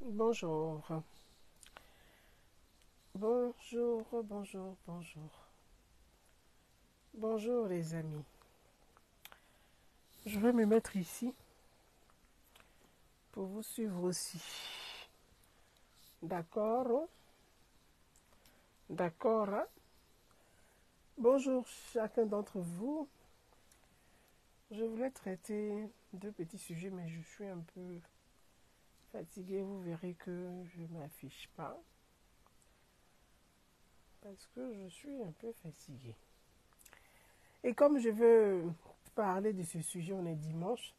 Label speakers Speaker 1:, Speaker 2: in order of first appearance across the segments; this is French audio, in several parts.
Speaker 1: Bonjour, bonjour, bonjour, bonjour. Bonjour les amis. Je vais me mettre ici pour vous suivre aussi. D'accord? D'accord? Hein? Bonjour chacun d'entre vous. Je voulais traiter deux petits sujets, mais je suis un peu fatiguée. Vous verrez que je ne m'affiche pas parce que je suis un peu fatiguée. Et comme je veux parler de ce sujet, on est dimanche,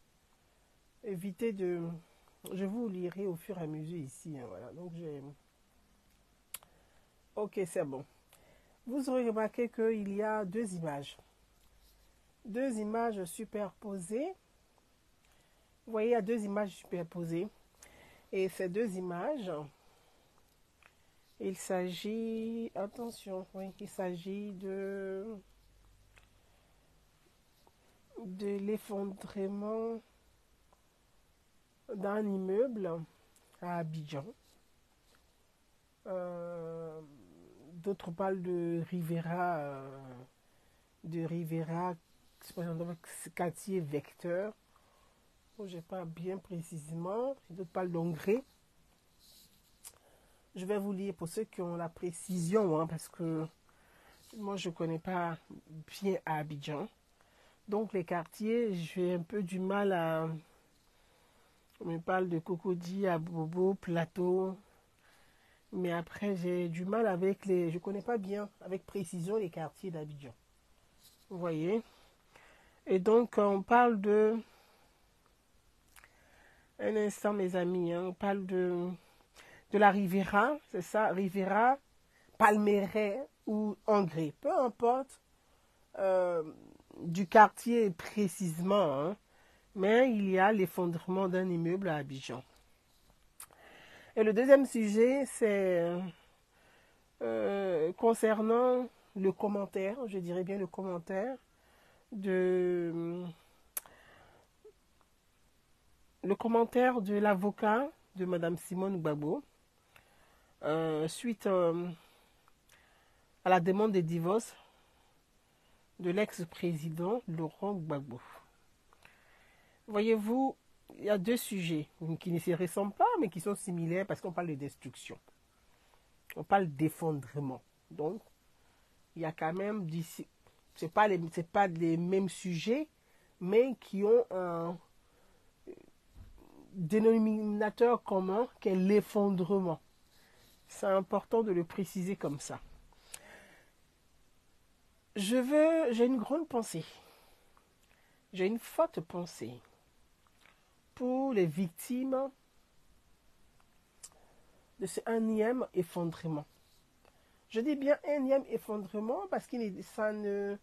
Speaker 1: évitez de... Je vous lirai au fur et à mesure ici. Hein, voilà. Donc j'ai... Ok, c'est bon. Vous aurez remarqué qu'il y a deux images. Deux images superposées. Vous voyez, il y a deux images superposées. Et ces deux images, il s'agit... Attention, oui, il s'agit de l'effondrement d'un immeuble à Abidjan. D'autres parlent de Rivera, quartier vecteur. Je n'ai pas bien précisément. D'autres parlent d'Hongrie. Je vais vous lire pour ceux qui ont la précision, hein, parce que moi je ne connais pas bien Abidjan. Donc les quartiers, j'ai un peu du mal à... On me parle de Cocody, Abobo, Plateau. Mais après, j'ai du mal avec les... Je ne connais pas bien, avec précision, les quartiers d'Abidjan. Vous voyez? Et donc, on parle de... Un instant, mes amis, hein, on parle de la Rivera, c'est ça, Rivera, Palmeraie ou Hongrie. Peu importe euh, du quartier précisément, hein, mais il y a l'effondrement d'un immeuble à Abidjan. Et le deuxième sujet, c'est concernant le commentaire, je dirais bien le commentaire de l'avocat de Madame Simone Gbagbo suite à la demande de divorce de l'ex-président Laurent Gbagbo. Voyez-vous, il y a deux sujets qui ne se ressemblent pas, mais qui sont similaires parce qu'on parle de destruction. On parle d'effondrement. Donc, il y a quand même d'ici. Ce n'est pas les mêmes sujets, mais qui ont un dénominateur commun qui est l'effondrement. C'est important de le préciser comme ça. J'ai une grande pensée. J'ai une forte pensée pour les victimes de ce énième effondrement. Je dis bien énième effondrement parce que ça ne...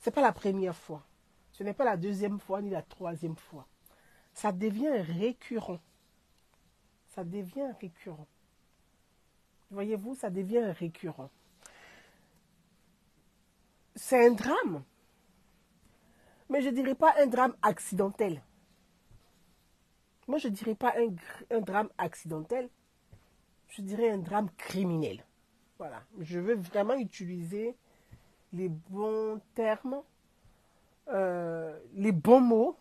Speaker 1: C'est pas la première fois. Ce n'est pas la deuxième fois ni la troisième fois. Ça devient récurrent. Ça devient récurrent. Voyez-vous, ça devient récurrent. C'est un drame. Mais je ne dirais pas un drame accidentel. Moi, je ne dirais pas un drame accidentel. Je dirais un drame criminel. Voilà. Je veux vraiment utiliser les bons termes, les bons mots,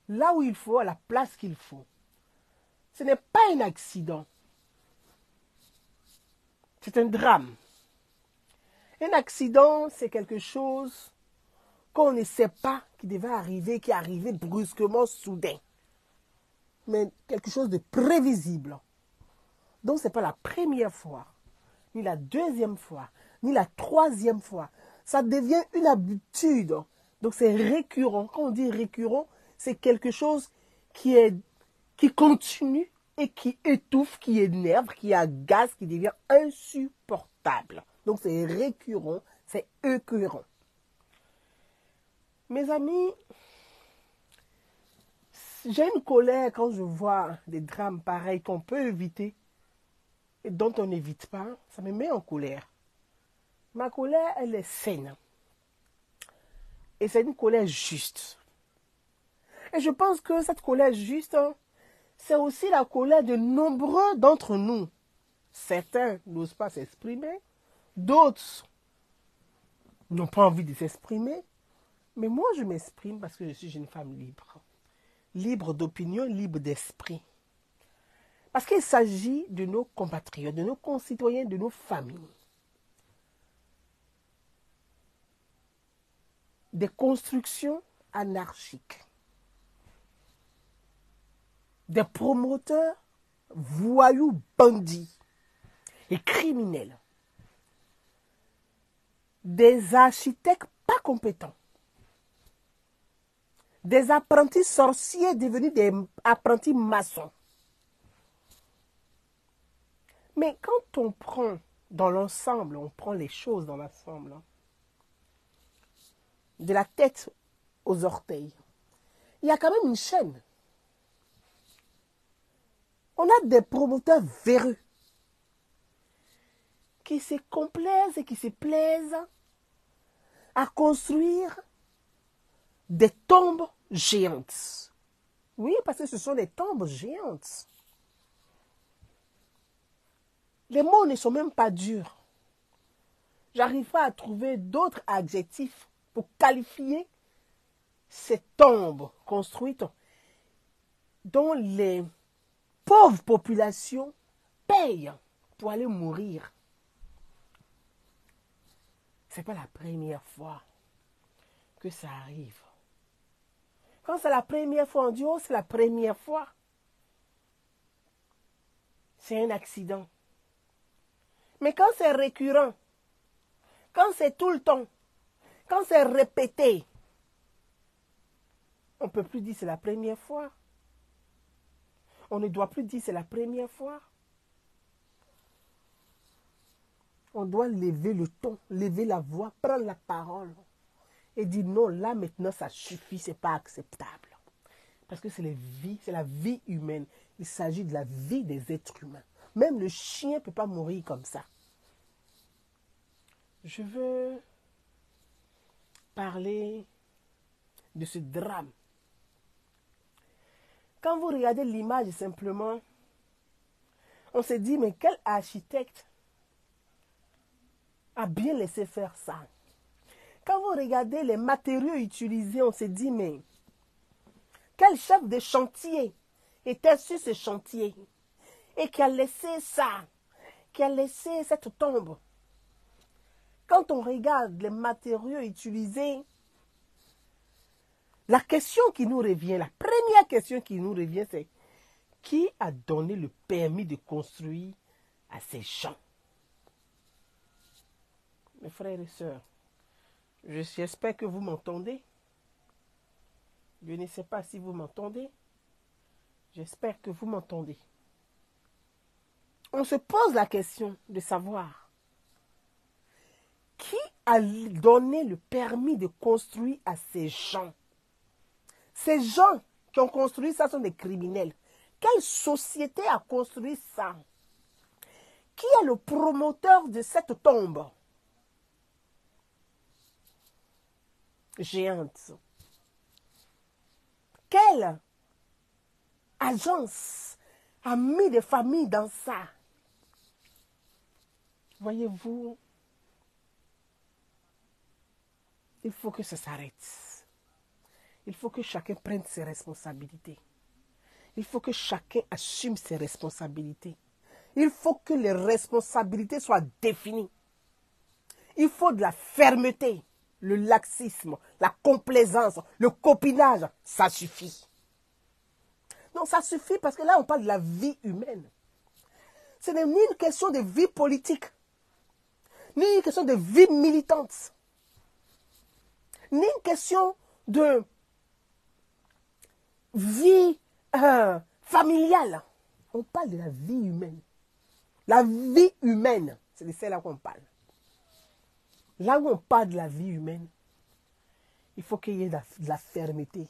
Speaker 1: là où il faut, à la place qu'il faut. Ce n'est pas un accident. C'est un drame. Un accident, c'est quelque chose qu'on ne sait pas qui devait arriver, qui est arrivé brusquement, soudain. Mais quelque chose de prévisible. Donc, ce n'est pas la première fois, ni la deuxième fois, ni la troisième fois. Ça devient une habitude. Donc, c'est récurrent. Quand on dit récurrent, c'est quelque chose qui continue et qui étouffe, qui énerve, qui agace, qui devient insupportable. Donc, c'est récurrent, c'est écœurant. Mes amis, j'ai une colère quand je vois des drames pareils qu'on peut éviter et dont on n'évite pas. Ça me met en colère. Ma colère, elle est saine. Et c'est une colère juste. Et je pense que cette colère juste, c'est aussi la colère de nombreux d'entre nous. Certains n'osent pas s'exprimer, d'autres n'ont pas envie de s'exprimer. Mais moi, je m'exprime parce que je suis une femme libre. Libre d'opinion, libre d'esprit. Parce qu'il s'agit de nos compatriotes, de nos concitoyens, de nos familles. Des constructions anarchiques. Des promoteurs voyous, bandits et criminels. Des architectes pas compétents. Des apprentis sorciers devenus des apprentis maçons. Mais quand on prend dans l'ensemble, on prend les choses dans l'ensemble, de la tête aux orteils, il y a quand même une chaîne. On a des promoteurs véreux qui se complaisent et qui se plaisent à construire des tombes géantes. Oui, parce que ce sont des tombes géantes. Les mots ne sont même pas durs. J'arrive pas à trouver d'autres adjectifs pour qualifier ces tombes construites dont les pauvres populations payent pour aller mourir. Ce n'est pas la première fois que ça arrive. Quand c'est la première fois, on dit, oh, c'est la première fois. C'est un accident. Mais quand c'est récurrent, quand c'est tout le temps, quand c'est répété, on ne peut plus dire c'est la première fois. On ne doit plus dire c'est la première fois. On doit lever le ton, lever la voix, prendre la parole et dire non, là maintenant ça suffit, c'est pas acceptable. Parce que c'est la vie humaine. Il s'agit de la vie des êtres humains. Même le chien ne peut pas mourir comme ça. Je veux parler de ce drame. Quand vous regardez l'image simplement, on se dit, mais quel architecte a bien laissé faire ça? Quand vous regardez les matériaux utilisés, on se dit, mais quel chef de chantier était sur ce chantier et qui a laissé ça, qui a laissé cette tombe? Quand on regarde les matériaux utilisés, la question qui nous revient, la première question qui nous revient, c'est qui a donné le permis de construire à ces gens? Mes frères et sœurs, j'espère que vous m'entendez. Je ne sais pas si vous m'entendez. J'espère que vous m'entendez. On se pose la question de savoir qui a donné le permis de construire à ces gens. Ces gens qui ont construit ça sont des criminels. Quelle société a construit ça? Qui est le promoteur de cette tombe géante? Quelle agence a mis des familles dans ça? Voyez-vous, il faut que ça s'arrête. Il faut que chacun prenne ses responsabilités. Il faut que chacun assume ses responsabilités. Il faut que les responsabilités soient définies. Il faut de la fermeté, le laxisme, la complaisance, le copinage. Ça suffit. Non, ça suffit parce que là, on parle de la vie humaine. Ce n'est ni une question de vie politique, ni une question de vie militante, ni une question de vie familiale. On parle de la vie humaine. La vie humaine, c'est de celle-là qu'on parle. Là où on parle de la vie humaine, il faut qu'il y ait de la fermeté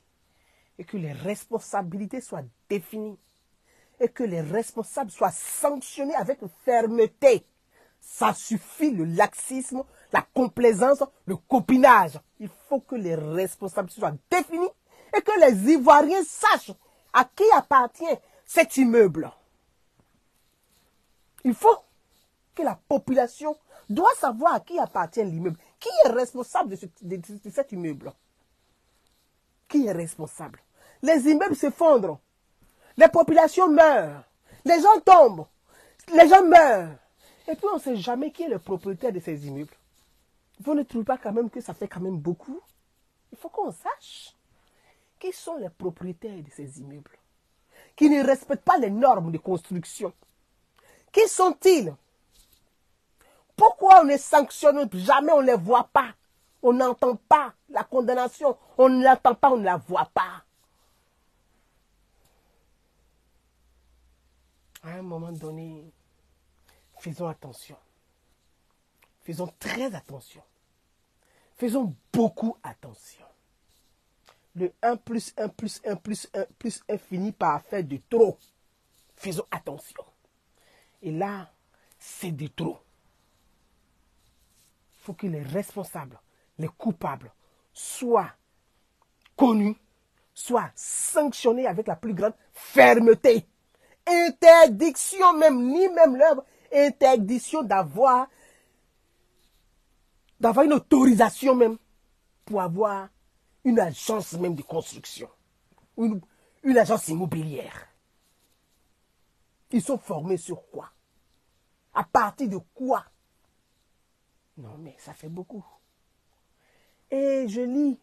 Speaker 1: et que les responsabilités soient définies et que les responsables soient sanctionnés avec fermeté. Ça suffit, le laxisme, la complaisance, le copinage. Il faut que les responsabilités soient définies et que les Ivoiriens sachent à qui appartient cet immeuble. Il faut que la population doit savoir à qui appartient l'immeuble. Qui est responsable de cet immeuble? Qui est responsable? Les immeubles s'effondrent. Les populations meurent. Les gens tombent. Les gens meurent. Et puis on ne sait jamais qui est le propriétaire de ces immeubles. Vous ne trouvez pas quand même que ça fait quand même beaucoup? Il faut qu'on sache qui sont les propriétaires de ces immeubles, qui ne respectent pas les normes de construction. Qui sont-ils? Pourquoi on ne sanctionne jamais, on ne les voit pas? On n'entend pas la condamnation, on ne l'entend pas, on ne la voit pas. À un moment donné, faisons attention. Faisons très attention. Faisons beaucoup attention. Le 1 plus 1 plus 1 plus 1 plus 1 finit par faire de trop. Faisons attention. Et là, c'est de trop. Il faut que les responsables, les coupables, soient connus, soient sanctionnés avec la plus grande fermeté. Interdiction même, ni même l'œuvre, interdiction d'avoir une autorisation même pour avoir une agence même de construction, une agence immobilière. Ils sont formés sur quoi? À partir de quoi? Non, mais ça fait beaucoup. Et je lis.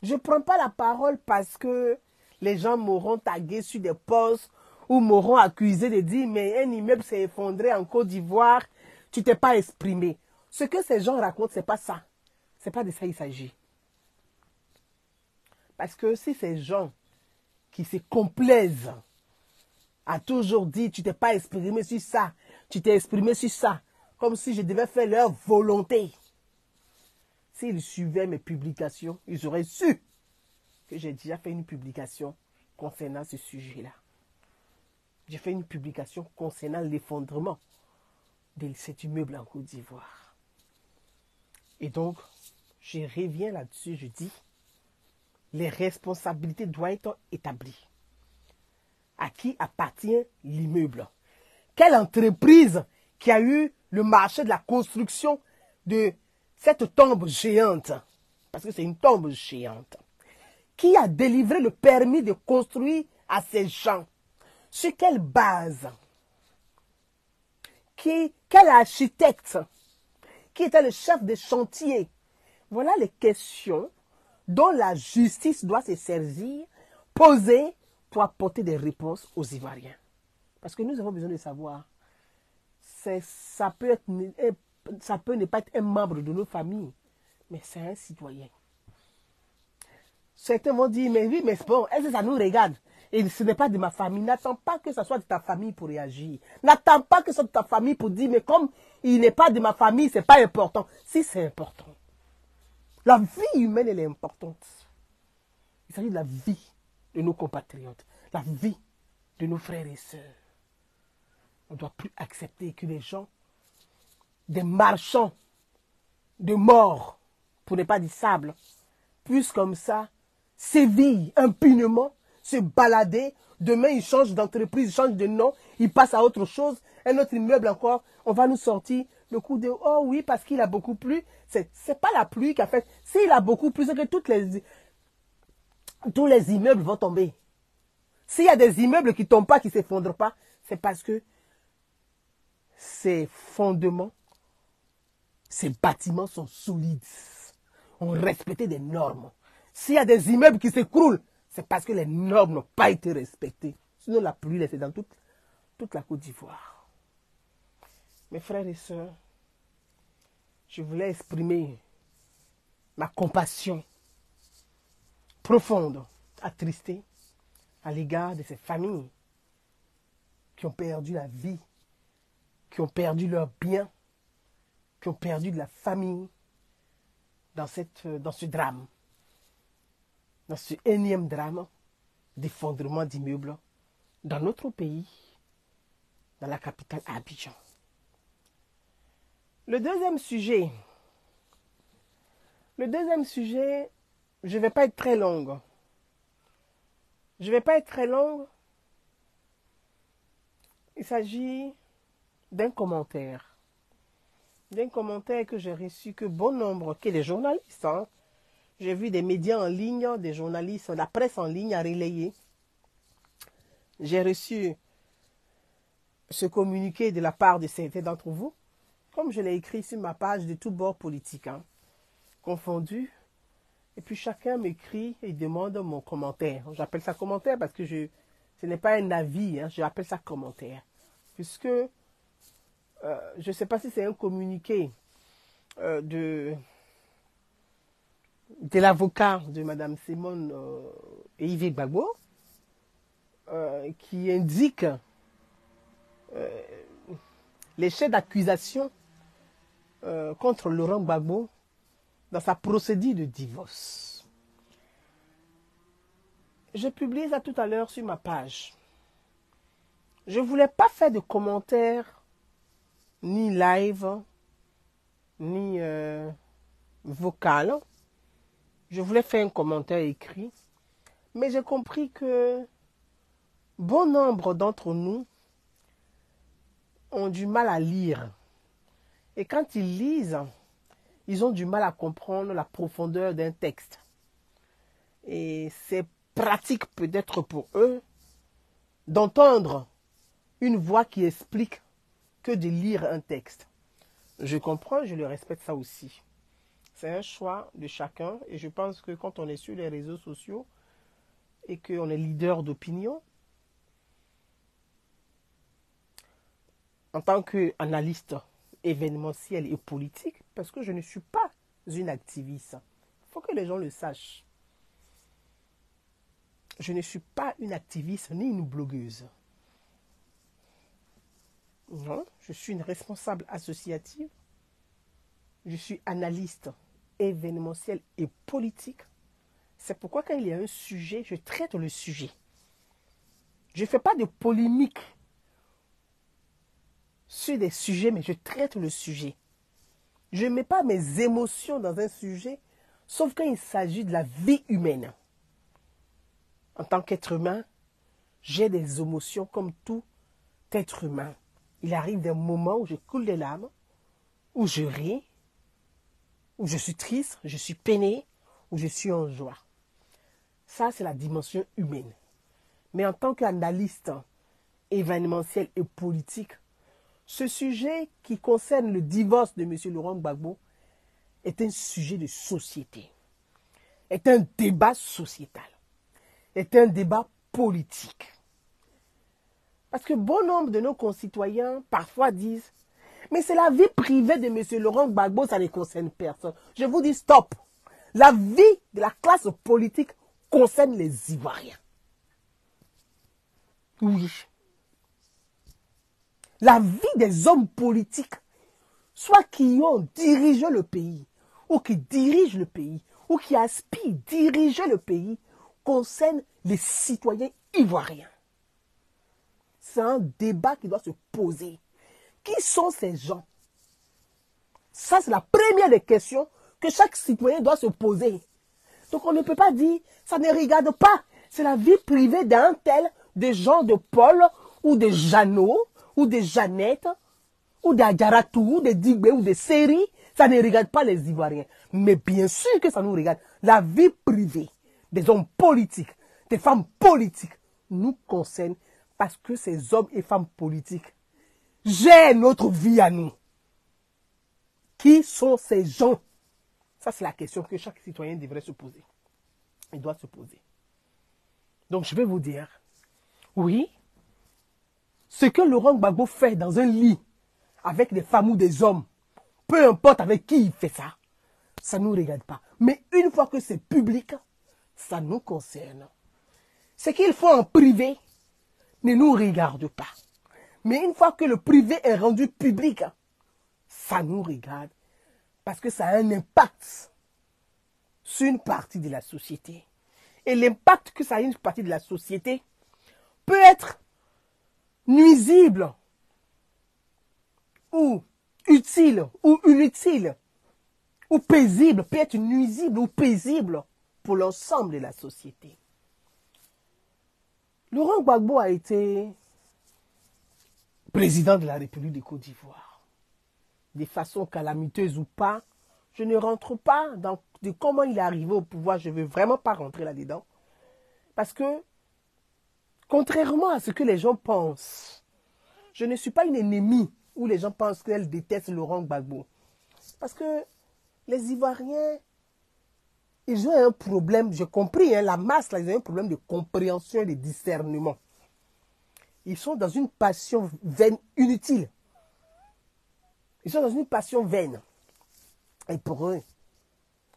Speaker 1: Je ne prends pas la parole parce que les gens m'auront tagué sur des posts ou m'auront accusé de dire mais un immeuble s'est effondré en Côte d'Ivoire, tu ne t'es pas exprimé. Ce que ces gens racontent, ce n'est pas ça. Ce n'est pas de ça qu'il s'agit. Parce que si ces gens qui se complaisent à toujours dire tu ne t'es pas exprimé sur ça, tu t'es exprimé sur ça, comme si je devais faire leur volonté. S'ils suivaient mes publications, ils auraient su que j'ai déjà fait une publication concernant ce sujet-là. J'ai fait une publication concernant l'effondrement de cet immeuble en Côte d'Ivoire. Et donc, je reviens là-dessus, je dis, les responsabilités doivent être établies. À qui appartient l'immeuble? Quelle entreprise qui a eu le marché de la construction de cette tombe géante? Parce que c'est une tombe géante. Qui a délivré le permis de construire à ces gens? Sur quelle base? Quel architecte? Qui était le chef de chantier? Voilà les questions dont la justice doit se saisir, poser pour apporter des réponses aux Ivoiriens. Parce que nous avons besoin de savoir. Ça peut ne pas être un membre de nos familles, mais c'est un citoyen. Certains vont dire, mais oui, mais bon, est-ce que ça nous regarde? Et ce n'est pas de ma famille. N'attends pas que ce soit de ta famille pour réagir. N'attends pas que ce soit de ta famille pour dire, mais comme il n'est pas de ma famille, ce n'est pas important. Si c'est important. La vie humaine, elle est importante. Il s'agit de la vie de nos compatriotes, la vie de nos frères et sœurs. On ne doit plus accepter que les gens, des marchands de mort, pour ne pas dire sable, puissent comme ça sévir impunément, se balader. Demain, ils changent d'entreprise, ils changent de nom, ils passent à autre chose. Un autre immeuble encore, on va nous sortir le coup de « Oh oui, parce qu'il a beaucoup plu ». C'est pas la pluie qui a fait. S'il a beaucoup plu, c'est que tous les immeubles vont tomber. S'il y a des immeubles qui ne tombent pas, qui ne s'effondrent pas, c'est parce que ces fondements, ces bâtiments sont solides, ont respecté des normes. S'il y a des immeubles qui s'écroulent, c'est parce que les normes n'ont pas été respectées. Sinon, la pluie, c'est dans toute la Côte d'Ivoire. Mes frères et sœurs, je voulais exprimer ma compassion profonde, attristée, à l'égard de ces familles qui ont perdu la vie, qui ont perdu leurs biens, qui ont perdu de la famille dans ce drame, dans ce énième drame d'effondrement d'immeubles dans notre pays, dans la capitale Abidjan. Le deuxième sujet, je ne vais pas être très longue. Je ne vais pas être très longue Il s'agit d'un commentaire. D'un commentaire que j'ai reçu que bon nombre, que les journalistes, hein, j'ai vu des médias en ligne, des journalistes, la presse en ligne a relayé. J'ai reçu ce communiqué de la part de certains d'entre vous, comme je l'ai écrit sur ma page de tous bords politiques, hein, confondus. Et puis chacun m'écrit et demande mon commentaire. J'appelle ça commentaire parce que ce n'est pas un avis, hein, j'appelle ça commentaire. Puisque je ne sais pas si c'est un communiqué de l'avocat de Mme Simone Yves Gbagbo qui indique les chefs d'accusation contre Laurent Gbagbo dans sa procédure de divorce. Je publie ça tout à l'heure sur ma page. Je ne voulais pas faire de commentaires, ni live, ni vocal. Je voulais faire un commentaire écrit. Mais j'ai compris que bon nombre d'entre nous ont du mal à lire. Et quand ils lisent, ils ont du mal à comprendre la profondeur d'un texte. Et c'est pratique peut-être pour eux d'entendre une voix qui explique que de lire un texte. Je comprends, je le respecte ça aussi. C'est un choix de chacun et je pense que quand on est sur les réseaux sociaux et qu'on est leader d'opinion, en tant qu'analyste événementiel et politique, parce que je ne suis pas une activiste, il faut que les gens le sachent. Je ne suis pas une activiste ni une blogueuse. Non, je suis une responsable associative. Je suis analyste événementiel et politique. C'est pourquoi quand il y a un sujet, je traite le sujet. Je ne fais pas de polémique sur des sujets, mais je traite le sujet. Je ne mets pas mes émotions dans un sujet, sauf quand il s'agit de la vie humaine. En tant qu'être humain, j'ai des émotions comme tout être humain. Il arrive des moments où je coule des larmes, où je ris, où je suis triste, je suis peiné, où je suis en joie. Ça, c'est la dimension humaine. Mais en tant qu'analyste événementiel et politique, ce sujet qui concerne le divorce de M. Laurent Gbagbo est un sujet de société, est un débat sociétal, est un débat politique. Parce que bon nombre de nos concitoyens parfois disent « Mais c'est la vie privée de M. Laurent Gbagbo, ça ne concerne personne. » Je vous dis stop. La vie de la classe politique concerne les Ivoiriens. Oui. La vie des hommes politiques, soit qui ont dirigé le pays, ou qui dirigent le pays, ou qui aspirent à diriger le pays, concerne les citoyens ivoiriens. C'est un débat qui doit se poser. Qui sont ces gens? Ça, c'est la première des questions que chaque citoyen doit se poser. Donc, on ne peut pas dire, ça ne regarde pas. C'est la vie privée d'un tel, des gens de Paul, ou de Jeannot, ou de Jeannette, ou d'Agaratou, ou de Digbe, ou de Seri. Ça ne regarde pas les Ivoiriens. Mais bien sûr que ça nous regarde. La vie privée des hommes politiques, des femmes politiques, nous concerne parce que ces hommes et femmes politiques gèrent notre vie à nous. Qui sont ces gens? Ça, c'est la question que chaque citoyen devrait se poser. Il doit se poser. Donc, je vais vous dire, oui, ce que Laurent Gbagbo fait dans un lit avec des femmes ou des hommes, peu importe avec qui il fait ça, ça ne nous regarde pas. Mais une fois que c'est public, ça nous concerne. Ce qu'il faut en privé ne nous regarde pas. Mais une fois que le privé est rendu public, ça nous regarde parce que ça a un impact sur une partie de la société. Et l'impact que ça a une partie de la société peut être nuisible ou utile ou inutile ou paisible, peut être nuisible ou paisible pour l'ensemble de la société. Laurent Gbagbo a été président de la République de Côte d'Ivoire. De façon calamiteuse ou pas, je ne rentre pas dans comment il est arrivé au pouvoir. Je ne veux vraiment pas rentrer là-dedans. Parce que, contrairement à ce que les gens pensent, je ne suis pas une ennemie où les gens pensent qu'elle déteste Laurent Gbagbo. Parce que les Ivoiriens, ils ont un problème, j'ai compris, hein, la masse, là, ils ont un problème de compréhension et de discernement. Ils sont dans une passion vaine inutile. Ils sont dans une passion vaine. Et pour eux,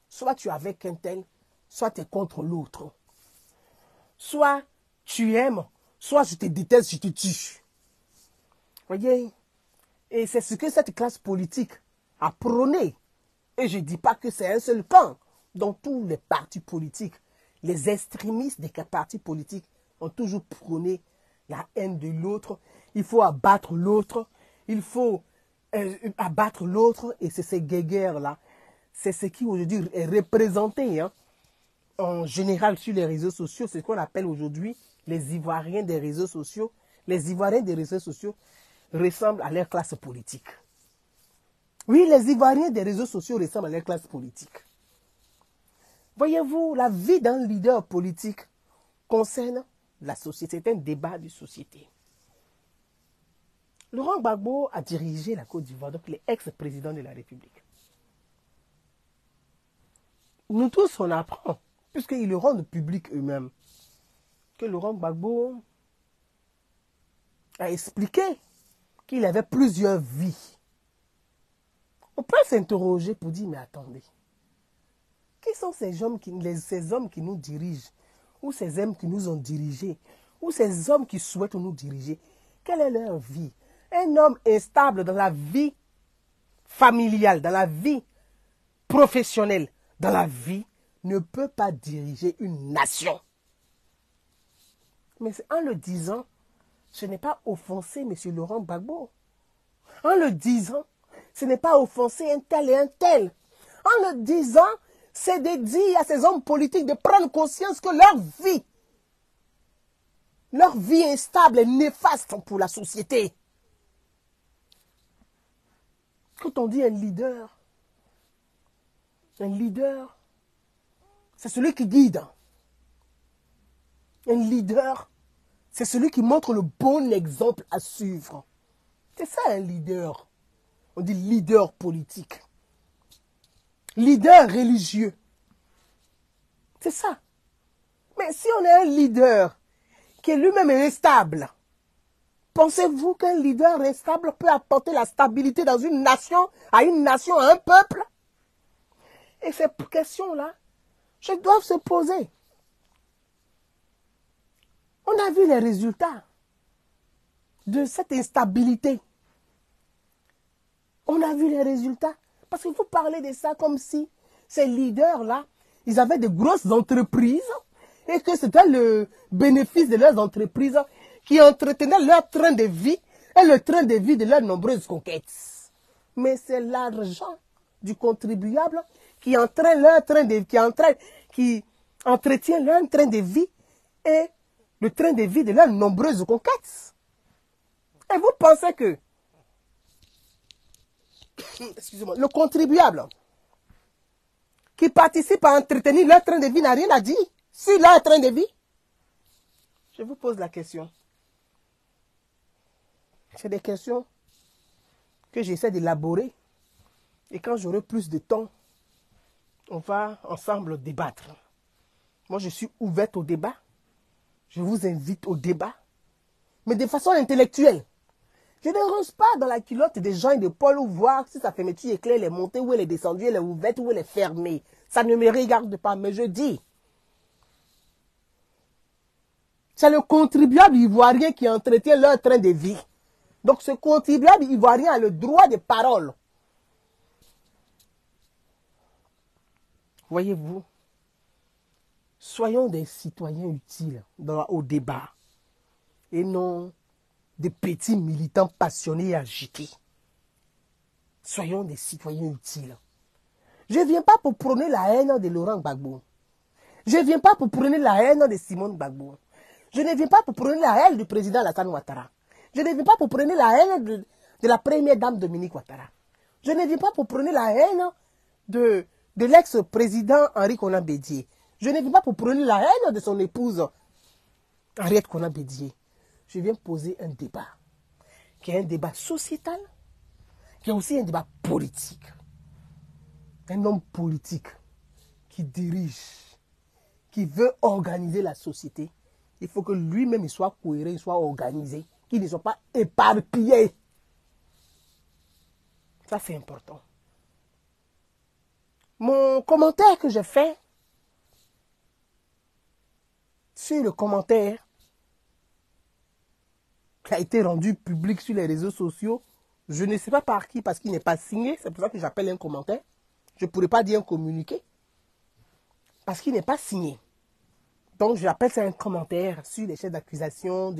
Speaker 1: soit tu es avec un tel, soit tu es contre l'autre. Soit tu aimes, soit je te déteste, je te tue. Voyez? Et c'est ce que cette classe politique a prôné. Et je ne dis pas que c'est un seul camp. Dans tous les partis politiques, les extrémistes des partis politiques ont toujours prôné la haine de l'autre. Il faut abattre l'autre. Il faut abattre l'autre. Et c'est ces guéguerres-là. C'est ce qui aujourd'hui est représenté en général sur les réseaux sociaux. C'est ce qu'on appelle aujourd'hui les Ivoiriens des réseaux sociaux. Les Ivoiriens des réseaux sociaux ressemblent à leur classe politique. Oui, les Ivoiriens des réseaux sociaux ressemblent à leur classe politique. Voyez-vous, la vie d'un leader politique concerne la société. C'est un débat de société. Laurent Gbagbo a dirigé la Côte d'Ivoire, donc il est ex-président de la République. Nous tous, on apprend, puisqu'ils le rendent public eux-mêmes, que Laurent Gbagbo a expliqué qu'il avait plusieurs vies. On peut s'interroger pour dire, mais attendez, qui sont ces hommes qui nous dirigent, ou ces hommes qui nous ont dirigés, ou ces hommes qui souhaitent nous diriger? Quelle est leur vie? Un homme instable dans la vie familiale, dans la vie professionnelle, dans la vie, ne peut pas diriger une nation. Mais en le disant, ce n'est pas offenser M. Laurent Gbagbo. En le disant, ce n'est pas offenser un tel et un tel. En le disant, c'est de dire à ces hommes politiques de prendre conscience que leur vie instable est néfaste pour la société. Quand on dit un leader, c'est celui qui guide. Un leader, c'est celui qui montre le bon exemple à suivre. C'est ça un leader. On dit leader politique. Leader religieux. C'est ça. Mais si on est un leader qui est lui-même instable, pensez-vous qu'un leader instable peut apporter la stabilité dans une nation, à un peuple? Et ces questions-là, je dois se poser. On a vu les résultats de cette instabilité. On a vu les résultats. Parce qu'il faut parler de ça comme si ces leaders-là, ils avaient de grosses entreprises et que c'était le bénéfice de leurs entreprises qui entretenait leur train de vie et le train de vie de leurs nombreuses conquêtes. Mais c'est l'argent du contribuable qui entretient leur train de vie et le train de vie de leurs nombreuses conquêtes. Et vous pensez que le contribuable qui participe à entretenir leur train de vie n'a rien à dire sur leur train de vie? Je vous pose la question. C'est des questions que j'essaie d'élaborer. Et quand j'aurai plus de temps, on va ensemble débattre. Moi, je suis ouverte au débat. Je vous invite au débat. Mais de façon intellectuelle. Je ne ronge pas dans la culotte des gens et de Paul ou voir si sa fermeture est claire, elle est montée, ou elle est descendue, elle est ouverte, ou elle est fermée. Ça ne me regarde pas, mais je dis. C'est le contribuable ivoirien qui entretient leur train de vie. Donc ce contribuable ivoirien a le droit de parole. Voyez-vous, soyons des citoyens utiles au débat et non des petits militants passionnés et agités. Soyons des citoyens utiles. Je ne viens pas pour prôner la haine de Laurent Gbagbo. Je ne viens pas pour prôner la haine de Simone Gbagbo. Je ne viens pas pour prôner la haine du président Alassane Ouattara. Je ne viens pas pour prôner la haine de la première dame Dominique Ouattara. Je ne viens pas pour prôner la haine de l'ex-président Henri Konan Bédié. Je ne viens pas pour prôner la haine de son épouse Henriette Konan Bédié. Je viens poser un débat, qui est un débat sociétal, qui est aussi un débat politique. Un homme politique qui dirige, qui veut organiser la société, il faut que lui-même il soit cohérent, il soit organisé, qu'il ne soit pas éparpillé. Ça, c'est important. Mon commentaire que je fais sur le commentaire qui a été rendu public sur les réseaux sociaux, je ne sais pas par qui, parce qu'il n'est pas signé, c'est pour ça que j'appelle un commentaire. Je ne pourrais pas dire un communiqué, parce qu'il n'est pas signé. Donc, j'appelle ça un commentaire sur les chefs d'accusation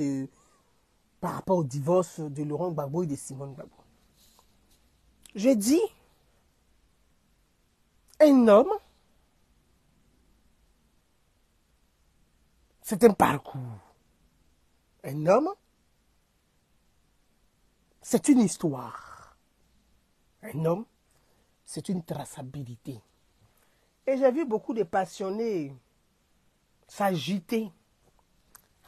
Speaker 1: par rapport au divorce de Laurent Gbagbo et de Simone Gbagbo. Je dis, un homme, c'est un parcours. Un homme, c'est une histoire. Un homme, c'est une traçabilité. Et j'ai vu beaucoup de passionnés s'agiter.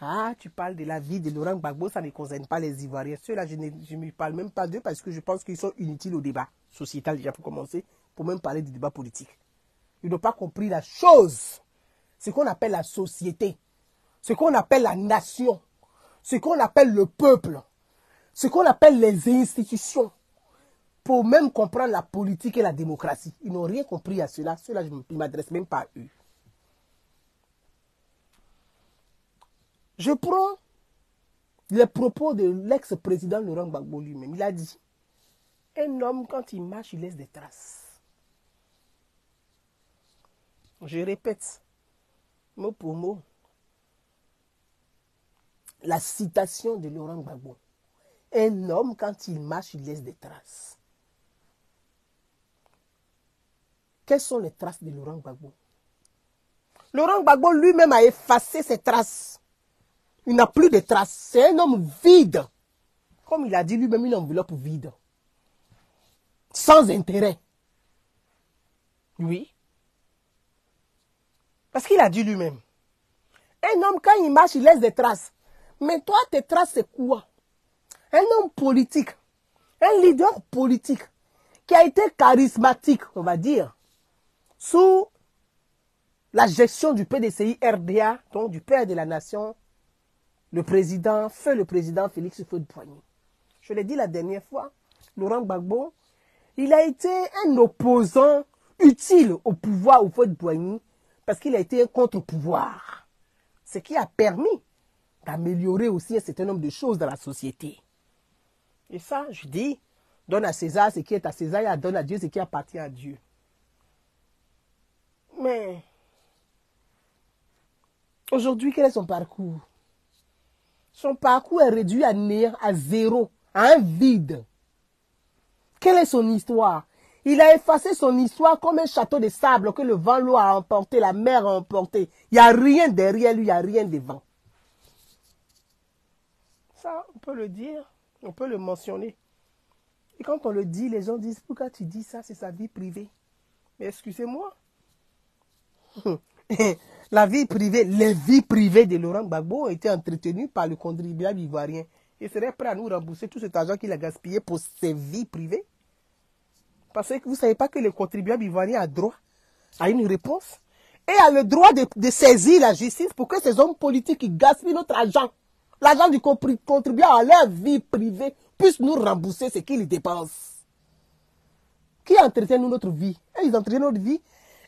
Speaker 1: Ah, tu parles de la vie de Laurent Gbagbo, ça ne concerne pas les Ivoiriens. Ceux-là, je ne parle même pas d'eux parce que je pense qu'ils sont inutiles au débat sociétal déjà pour commencer, pour même parler du débat politique. Ils n'ont pas compris la chose. Ce qu'on appelle la société, ce qu'on appelle la nation, ce qu'on appelle le peuple, ce qu'on appelle les institutions, pour même comprendre la politique et la démocratie. Ils n'ont rien compris à cela. Ceux-là, je ne m'adresse même pas à eux. Je prends les propos de l'ex-président Laurent Gbagbo lui-même. Il a dit, un homme, quand il marche, il laisse des traces. Je répète, mot pour mot, la citation de Laurent Gbagbo. Un homme, quand il marche, il laisse des traces. Quelles sont les traces de Laurent Gbagbo? Laurent Gbagbo lui-même a effacé ses traces. Il n'a plus de traces. C'est un homme vide. Comme il a dit lui-même, une enveloppe vide. Sans intérêt. Oui. Parce qu'il a dit lui-même. Un homme, quand il marche, il laisse des traces. Mais toi, tes traces, c'est quoi? Un homme politique. Un leader politique. Qui a été charismatique, on va dire. Sous la gestion du PDCI RDA, donc du père de la nation, le président Félix Houphouët-Boigny. Je l'ai dit la dernière fois, Laurent Gbagbo, il a été un opposant utile au pouvoir Houphouët-Boigny parce qu'il a été un contre-pouvoir. Ce qui a permis d'améliorer aussi un certain nombre de choses dans la société. Et ça, je dis, donne à César ce qui est à César et donne à Dieu ce qui appartient à Dieu. Mais aujourd'hui, quel est son parcours? Son parcours est réduit à néant, à zéro, à un vide. Quelle est son histoire? Il a effacé son histoire comme un château de sable que le vent l'eau a emporté, la mer a emporté. Il n'y a rien derrière lui, il n'y a rien devant. Ça, on peut le dire, on peut le mentionner. Et quand on le dit, les gens disent, pourquoi tu dis ça, c'est sa vie privée. Mais excusez-moi. La vie privée, les vies privées de Laurent Gbagbo ont été entretenues par le contribuable ivoirien. Il serait prêt à nous rembourser tout cet argent qu'il a gaspillé pour ses vies privées. Parce que vous ne savez pas que le contribuable ivoirien a droit à une réponse et a le droit de saisir la justice pour que ces hommes politiques qui gaspillent notre argent, l'argent du contribuable à leur vie privée, puissent nous rembourser ce qu'ils dépensent. Qui entretient notre vie? Ils entretiennent notre vie.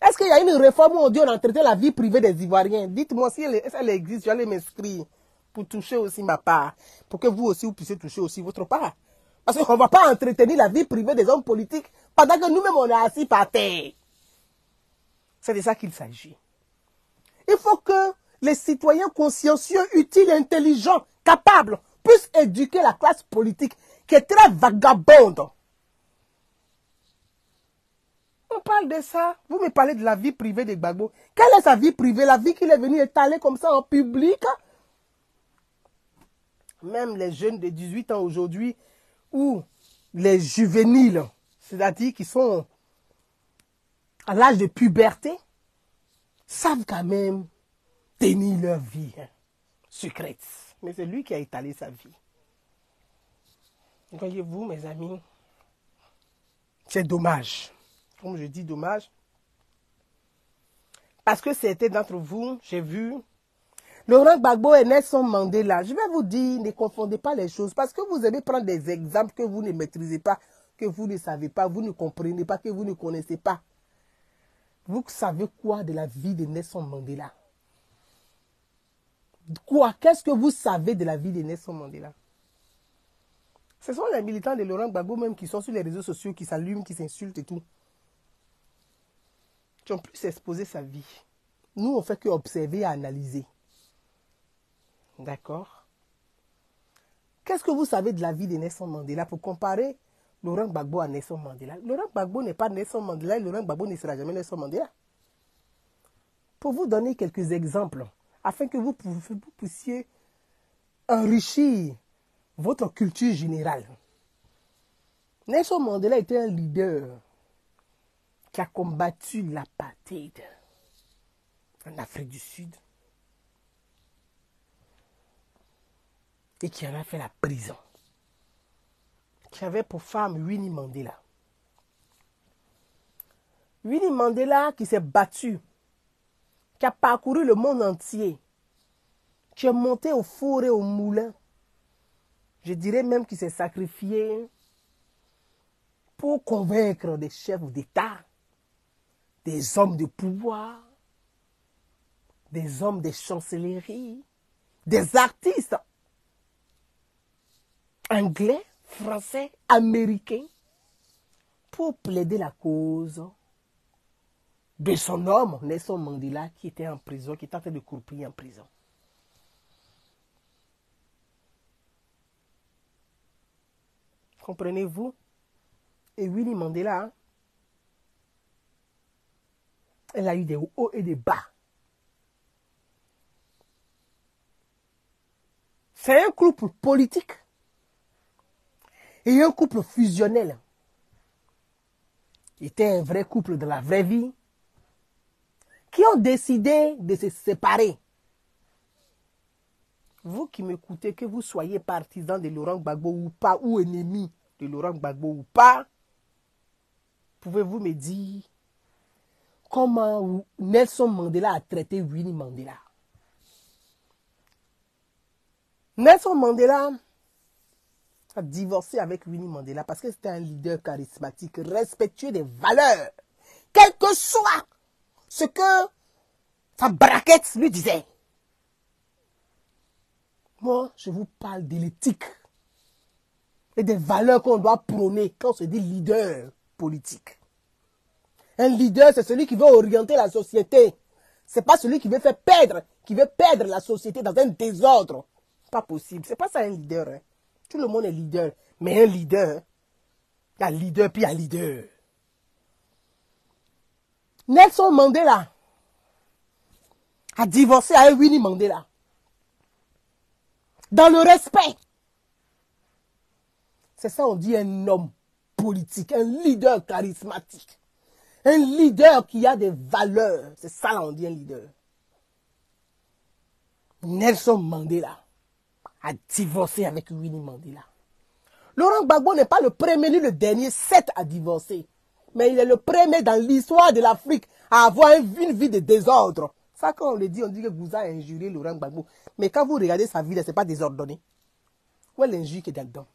Speaker 1: Est-ce qu'il y a une réforme où on dit on entretient la vie privée des Ivoiriens? Dites-moi si elle existe, j'allais m'inscrire pour toucher aussi ma part, pour que vous aussi vous puissiez toucher aussi votre part. Parce qu'on ne va pas entretenir la vie privée des hommes politiques pendant que nous-mêmes on est assis par terre. C'est de ça qu'il s'agit. Il faut que les citoyens consciencieux, utiles, intelligents, capables, puissent éduquer la classe politique qui est très vagabonde. On parle de ça. Vous me parlez de la vie privée de Gbagbo. Quelle est sa vie privée? La vie qu'il est venu étaler comme ça en public? Même les jeunes de 18 ans aujourd'hui, ou les juvéniles, c'est-à-dire qui sont à l'âge de puberté, savent quand même tenir leur vie secrète. Mais c'est lui qui a étalé sa vie. Voyez-vous, mes amis, c'est dommage. Comme je dis dommage, parce que certains d'entre vous, j'ai vu, Laurent Gbagbo et Nelson Mandela. Je vais vous dire, ne confondez pas les choses, parce que vous aimez prendre des exemples que vous ne maîtrisez pas, que vous ne savez pas, vous ne comprenez pas, que vous ne connaissez pas. Vous savez quoi de la vie de Nelson Mandela? Quoi? Qu'est-ce que vous savez de la vie de Nelson Mandela? Ce sont les militants de Laurent Gbagbo même qui sont sur les réseaux sociaux, qui s'allument, qui s'insultent et tout. Qui ont plus exposé sa vie. Nous, on fait que observer et analyser. D'accord? Qu'est-ce que vous savez de la vie de Nelson Mandela pour comparer Laurent Gbagbo à Nelson Mandela? Laurent Gbagbo n'est pas Nelson Mandela et Laurent Gbagbo ne sera jamais Nelson Mandela. Pour vous donner quelques exemples, afin que vous puissiez enrichir votre culture générale. Nelson Mandela était un leader qui a combattu l'apartheid en Afrique du Sud et qui en a fait la prison, qui avait pour femme Winnie Mandela. Winnie Mandela qui s'est battu, qui a parcouru le monde entier, qui est monté au four et au moulin. Je dirais même qu'il s'est sacrifié pour convaincre des chefs d'État, des hommes de pouvoir, des hommes des chancelleries, des artistes anglais, français, américains, pour plaider la cause de son homme, Nelson Mandela, qui était en prison, qui était en train de croupir en prison. Comprenez-vous? Et Winnie Mandela, elle a eu des hauts et des bas. C'est un couple politique et un couple fusionnel. C'était un vrai couple de la vraie vie qui ont décidé de se séparer. Vous qui m'écoutez, que vous soyez partisan de Laurent Gbagbo ou pas, ou ennemi de Laurent Gbagbo ou pas, pouvez-vous me dire comment Nelson Mandela a traité Winnie Mandela? Nelson Mandela a divorcé avec Winnie Mandela parce que c'était un leader charismatique, respectueux des valeurs, quel que soit ce que sa braquette lui disait. Moi, je vous parle de l'éthique et des valeurs qu'on doit prôner quand on se dit leader politique. Un leader, c'est celui qui veut orienter la société. C'est pas celui qui veut faire perdre, la société dans un désordre. Pas possible. C'est pas ça un leader. Hein. Tout le monde est leader. Mais un leader, il y a leader puis il y a leader. Nelson Mandela a divorcé avec Winnie Mandela. Dans le respect. C'est ça on dit un homme politique, un leader charismatique. Un leader qui a des valeurs. C'est ça là on dit un leader. Nelson Mandela a divorcé avec Winnie Mandela. Laurent Gbagbo n'est pas le premier ni le dernier, 7 à divorcer. Mais il est le premier dans l'histoire de l'Afrique à avoir une vie de désordre. Ça, quand on le dit, on dit que vous avez injurié Laurent Gbagbo. Mais quand vous regardez sa vie, ce n'est pas désordonné. Où est l'injure qui est là-dedans?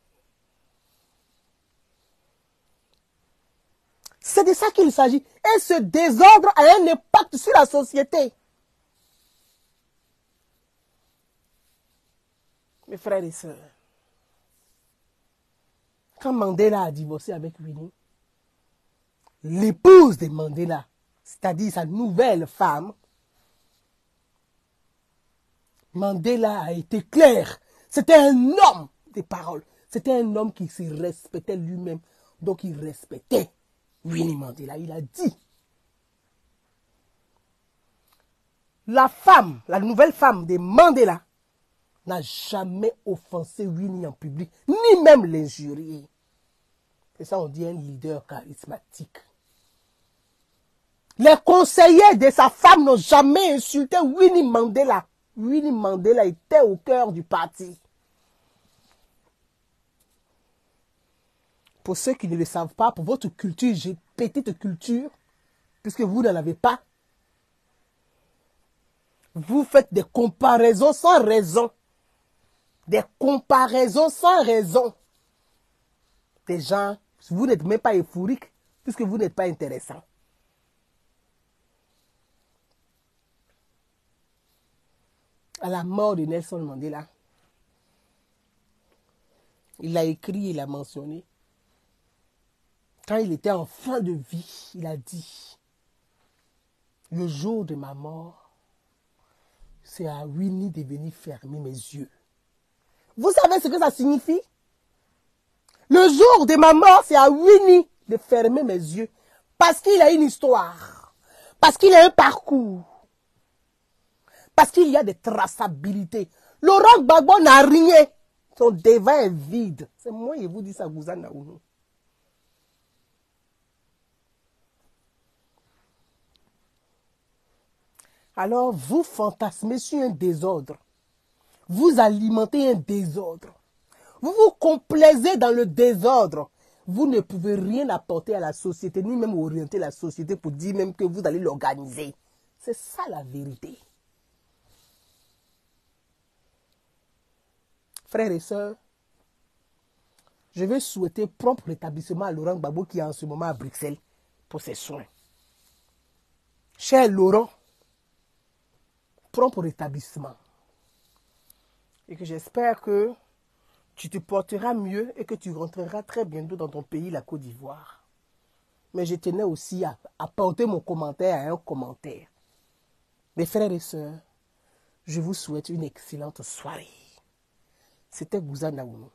Speaker 1: C'est de ça qu'il s'agit. Et ce désordre a un impact sur la société. Mes frères et sœurs, quand Mandela a divorcé avec Winnie, l'épouse de Mandela, c'est-à-dire sa nouvelle femme, Mandela a été clair. C'était un homme de parole. C'était un homme qui se respectait lui-même. Donc il respectait Winnie Mandela. Il a dit, la femme, la nouvelle femme de Mandela, n'a jamais offensé Winnie en public, ni même l'injurier. C'est ça on dit un leader charismatique. Les conseillers de sa femme n'ont jamais insulté Winnie Mandela. Winnie Mandela était au cœur du parti. Pour ceux qui ne le savent pas, pour votre culture, petite culture, puisque vous n'en avez pas, vous faites des comparaisons sans raison. Des comparaisons sans raison. Des gens, vous n'êtes même pas euphorique, puisque vous n'êtes pas intéressant. À la mort de Nelson Mandela, il a écrit, il a mentionné, quand il était en fin de vie, il a dit, le jour de ma mort, c'est à Winnie de venir fermer mes yeux. Vous savez ce que ça signifie? Le jour de ma mort, c'est à Winnie de fermer mes yeux. Parce qu'il a une histoire. Parce qu'il a un parcours. Parce qu'il y a des traçabilités. Laurent Gbagbo n'a rien. Son devant est vide. C'est moi qui vous dis ça, Gouza Naounou. Alors, vous fantasmez sur un désordre. Vous alimentez un désordre. Vous vous complaisez dans le désordre. Vous ne pouvez rien apporter à la société, ni même orienter la société pour dire même que vous allez l'organiser. C'est ça la vérité. Frères et sœurs, je veux souhaiter propre rétablissement à Laurent Gbagbo qui est en ce moment à Bruxelles pour ses soins. Cher Laurent, propre rétablissement. Et que j'espère que tu te porteras mieux et que tu rentreras très bientôt dans ton pays, la Côte d'Ivoire. Mais je tenais aussi à apporter mon commentaire à un commentaire. Mes frères et sœurs, je vous souhaite une excellente soirée. C'était Gouza Naounou.